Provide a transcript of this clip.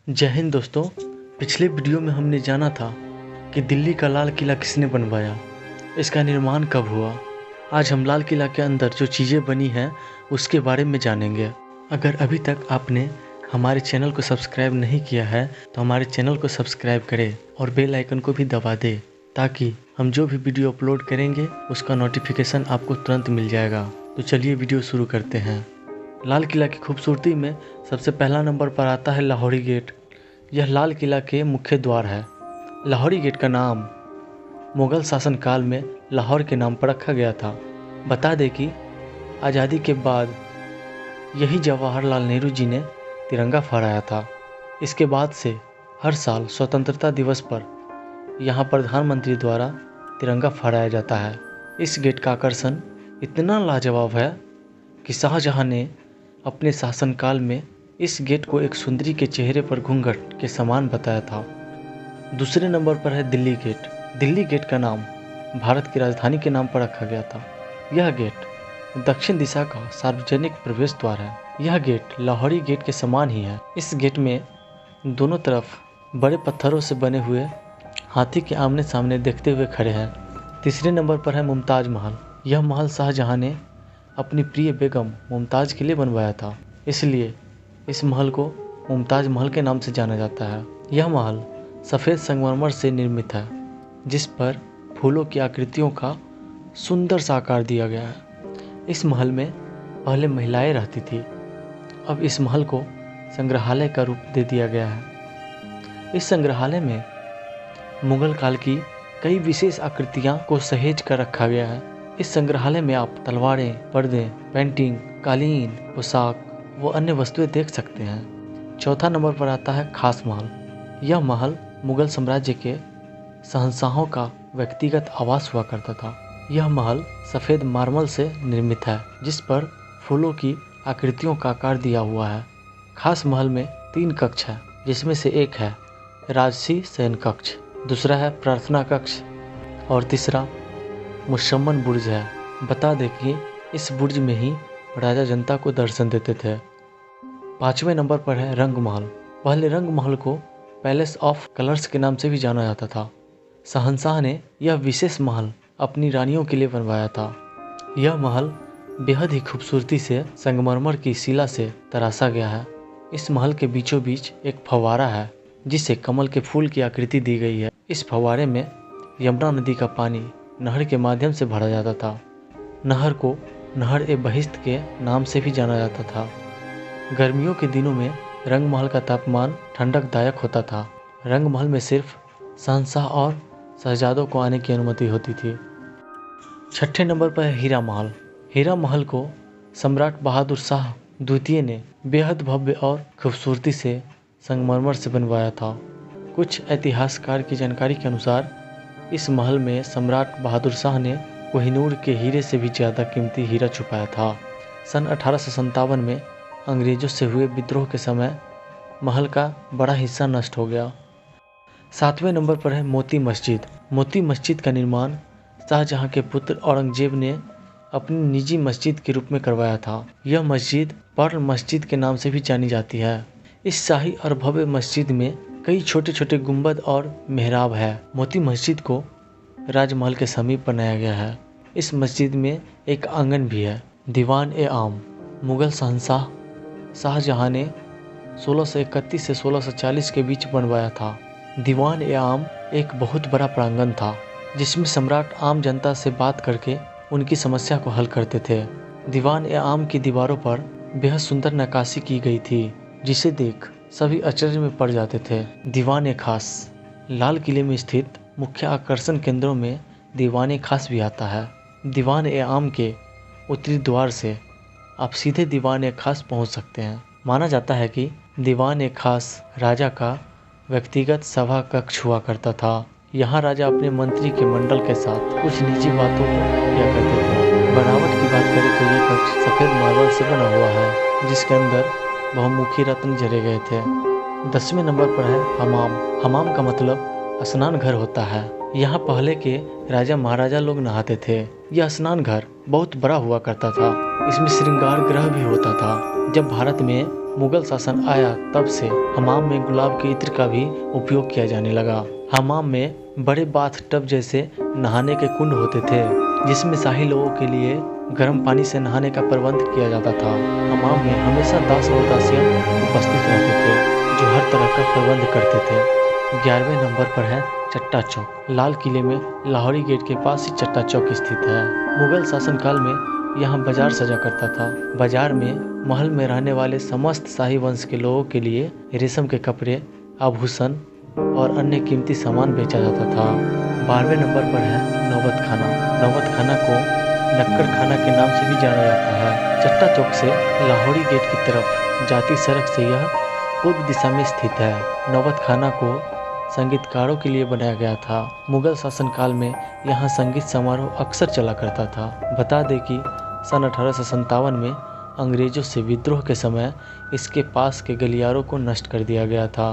जय हिंद दोस्तों। पिछले वीडियो में हमने जाना था कि दिल्ली का लाल किला किसने बनवाया, इसका निर्माण कब हुआ। आज हम लाल किला के अंदर जो चीज़ें बनी हैं उसके बारे में जानेंगे। अगर अभी तक आपने हमारे चैनल को सब्सक्राइब नहीं किया है तो हमारे चैनल को सब्सक्राइब करें और बेल आइकन को भी दबा दें ताकि हम जो भी वीडियो अपलोड करेंगे उसका नोटिफिकेशन आपको तुरंत मिल जाएगा। तो चलिए वीडियो शुरू करते हैं। लाल किला की खूबसूरती में सबसे पहला नंबर पर आता है लाहौरी गेट। यह लाल किला के मुख्य द्वार है। लाहौरी गेट का नाम मुग़ल शासनकाल में लाहौर के नाम पर रखा गया था। बता दें कि आज़ादी के बाद यही जवाहरलाल नेहरू जी ने तिरंगा फहराया था। इसके बाद से हर साल स्वतंत्रता दिवस पर यहाँ प्रधानमंत्री द्वारा तिरंगा फहराया जाता है। इस गेट का आकर्षण इतना लाजवाब है कि शाहजहां ने अपने शासनकाल में इस गेट को एक सुंदरी के चेहरे पर घूंघट के समान बताया था। दूसरे नंबर पर है दिल्ली गेट। दिल्ली गेट का नाम भारत की राजधानी के नाम पर रखा गया था। यह गेट दक्षिण दिशा का सार्वजनिक प्रवेश द्वार है। यह गेट लाहौरी गेट के समान ही है। इस गेट में दोनों तरफ बड़े पत्थरों से बने हुए हाथी के आमने सामने देखते हुए खड़े हैं। तीसरे नंबर पर है मुमताज़ महल। यह महल शाहजहां ने अपनी प्रिय बेगम मुमताज़ के लिए बनवाया था, इसलिए इस महल को मुमताज़ महल के नाम से जाना जाता है। यह महल सफ़ेद संगमरमर से निर्मित है, जिस पर फूलों की आकृतियों का सुंदर सा आकार दिया गया है। इस महल में पहले महिलाएं रहती थी, अब इस महल को संग्रहालय का रूप दे दिया गया है। इस संग्रहालय में मुग़ल काल की कई विशेष आकृतियाँ को सहेज कर रखा गया है। इस संग्रहालय में आप तलवारें, पर्दे, पेंटिंग, कालीन, पोशाक व अन्य वस्तुएं देख सकते हैं। चौथा नंबर पर आता है खास महल। यह महल मुग़ल साम्राज्य के शहंशाहों का व्यक्तिगत आवास हुआ करता था। यह महल सफ़ेद मार्बल से निर्मित है, जिस पर फूलों की आकृतियों का आकार दिया हुआ है। खास महल में 3 कक्ष हैं, जिसमें से एक है राजसी शयन कक्ष, दूसरा है प्रार्थना कक्ष और तीसरा मुशम्मन बुर्ज है। बता दें कि इस बुर्ज में ही राजा जनता को दर्शन देते थे। 5वें नंबर पर है रंग महल। पहले रंग महल को पैलेस ऑफ कलर्स के नाम से भी जाना जाता था। शहंशाह ने यह विशेष महल अपनी रानियों के लिए बनवाया था। यह महल बेहद ही खूबसूरती से संगमरमर की शिला से तराशा गया है। इस महल के बीचों बीच एक फव्वारा है, जिसे कमल के फूल की आकृति दी गई है। इस फव्वारे में यमुना नदी का पानी नहर के माध्यम से भरा जाता था। नहर को नहर ए बहिश्त के नाम से भी जाना जाता था। गर्मियों के दिनों में रंग महल का तापमान ठंडकदायक होता था। रंग महल में सिर्फ शहंशाह और शहजादों को आने की अनुमति होती थी। 6ठे नंबर पर है हीरा महल। हीरा महल को सम्राट बहादुर शाह द्वितीय ने बेहद भव्य और खूबसूरती से संगमरमर से बनवाया था। कुछ इतिहासकार की जानकारी के अनुसार इस महल में सम्राट बहादुर शाह ने कोहिनूर के हीरे से भी ज़्यादा कीमती हीरा छुपाया था। सन 1857 में अंग्रेज़ों से हुए विद्रोह के समय महल का बड़ा हिस्सा नष्ट हो गया। 7वें नंबर पर है मोती मस्जिद। मोती मस्जिद का निर्माण शाहजहां के पुत्र औरंगजेब ने अपनी निजी मस्जिद के रूप में करवाया था। यह मस्जिद पर्ल मस्जिद के नाम से भी जानी जाती है। इस शाही और भव्य मस्जिद में कई छोटे छोटे गुंबद और मेहराब है। मोती मस्जिद को राजमहल के समीप बनाया गया है। इस मस्जिद में एक आंगन भी है। दीवान ए आम मुग़ल शहंशाह शाहजहां ने 1631 से 1640 के बीच बनवाया था। दीवान ए आम एक बहुत बड़ा प्रांगण था, जिसमें सम्राट आम जनता से बात करके उनकी समस्या को हल करते थे। दीवान ए आम की दीवारों पर बेहद सुंदर नक्काशी की गई थी, जिसे देख सभी आश्चर्य में पड़ जाते थे। दीवान ए खास। लाल किले में स्थित मुख्य आकर्षण केंद्रों में दीवान ए खास भी आता है। दीवान ए आम के उत्तरी द्वार से आप सीधे दीवान ए खास पहुंच सकते हैं। माना जाता है कि दीवान ए खास राजा का व्यक्तिगत सभा कक्ष हुआ करता था। यहाँ राजा अपने मंत्री के मंडल के साथ कुछ निजी बातों को किया करते थे। बनावट की बात करें तो ये कक्ष सफ़ेद मार्बल से बना हुआ है, जिसके अंदर बहुमुखी रत्न जड़े गए थे। 10वें नंबर पर है हमाम। हमाम का मतलब स्नान घर होता है। यहाँ पहले के राजा महाराजा लोग नहाते थे। यह स्नान घर बहुत बड़ा हुआ करता था। इसमें श्रृंगार गृह भी होता था। जब भारत में मुगल शासन आया तब से हमाम में गुलाब के इत्र का भी उपयोग किया जाने लगा। हमाम में बड़े बाथ टब जैसे नहाने के कुंड होते थे, जिसमें शाही लोगों के लिए गर्म पानी से नहाने का प्रबंध किया जाता था। हमाम में हमेशा दास और दासियां उपस्थित रहते थे, जो हर तरह का प्रबंध करते थे। 11वें नंबर पर है चट्टा चौक। लाल किले में लाहौरी गेट के पास ही चट्टा चौक स्थित है। मुगल शासनकाल में यहाँ बाजार सजा करता था। बाजार में महल में रहने वाले समस्त शाही वंश के लोगों के लिए रेशम के कपड़े, आभूषण और अन्य कीमती सामान बेचा जाता था। 12वें नंबर पर है नौबत खाना। नौबत खाना को नक्कर खाना के नाम से भी जाना जाता है। चट्टा चौक से लाहौरी गेट की तरफ जाती सड़क से यह पूर्व दिशा में स्थित है। नौबत खाना को संगीतकारों के लिए बनाया गया था। मुगल शासनकाल में यहाँ संगीत समारोह अक्सर चला करता था। बता दें कि सन 1857 में अंग्रेजों से विद्रोह के समय इसके पास के गलियारों को नष्ट कर दिया गया था।